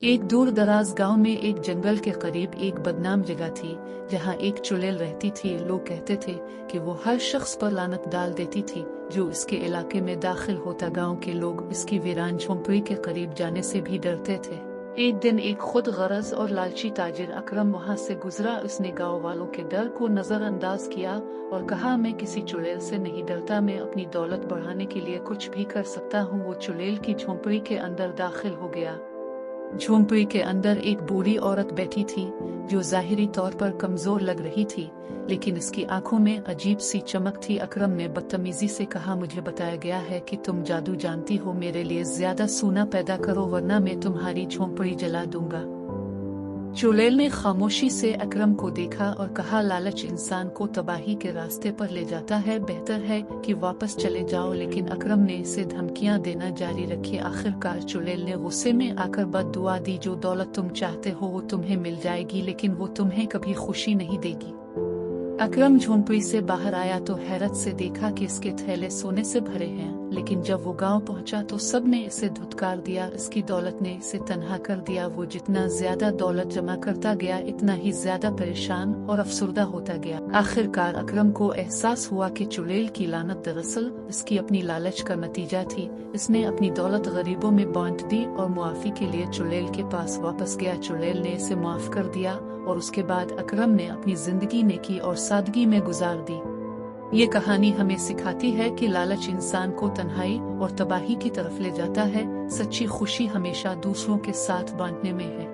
एक दूर दराज गांव में एक जंगल के करीब एक बदनाम जगह थी जहां एक चुड़ैल रहती थी। लोग कहते थे कि वो हर शख्स पर लानत डाल देती थी जो इसके इलाके में दाखिल होता। गांव के लोग इसकी वीरान झोंपड़ी के करीब जाने से भी डरते थे। एक दिन एक खुद गरज और लालची ताजिर अकरम वहां से गुजरा। उसने गांव वालों के डर को नजरअंदाज किया और कहा, मैं किसी चुड़ैल से नहीं डरता, मैं अपनी दौलत बढ़ाने के लिए कुछ भी कर सकता हूँ। वो चुड़ैल की झोंपड़ी के अंदर दाखिल हो गया। झोंपड़ी के अंदर एक बूढ़ी औरत बैठी थी जो जाहिरी तौर पर कमजोर लग रही थी, लेकिन इसकी आंखों में अजीब सी चमक थी। अकरम ने बदतमीजी से कहा, मुझे बताया गया है कि तुम जादू जानती हो, मेरे लिए ज्यादा सोना पैदा करो वरना मैं तुम्हारी झोंपड़ी जला दूंगा। चुड़ैल ने खामोशी से अकरम को देखा और कहा, लालच इंसान को तबाही के रास्ते पर ले जाता है, बेहतर है कि वापस चले जाओ। लेकिन अकरम ने इसे धमकियां देना जारी रखी। आखिरकार चुड़ैल ने गुस्से में आकर बद्दुआ दी, जो दौलत तुम चाहते हो वो तुम्हें मिल जाएगी, लेकिन वो तुम्हें कभी खुशी नहीं देगी। अकरम झोंपड़ी से बाहर आया तो हैरत से देखा कि इसके थैले सोने से भरे हैं, लेकिन जब वो गांव पहुंचा तो सब ने इसे धुतकार दिया। इसकी दौलत ने इसे तन्हा कर दिया। वो जितना ज्यादा दौलत जमा करता गया इतना ही ज्यादा परेशान और अफसुर्दा होता गया। आखिरकार अकरम को एहसास हुआ कि चुड़ैल की लानत दरअसल इसकी अपनी लालच का नतीजा थी। इसने अपनी दौलत गरीबों में बांट दी और मुआफी के लिए चुड़ैल के पास वापस गया। चुड़ैल ने इसे माफ कर दिया और उसके बाद अकरम ने अपनी जिंदगी नेकी और सादगी में गुजार दी। ये कहानी हमें सिखाती है कि लालच इंसान को तन्हाई और तबाही की तरफ ले जाता है। सच्ची खुशी हमेशा दूसरों के साथ बांटने में है।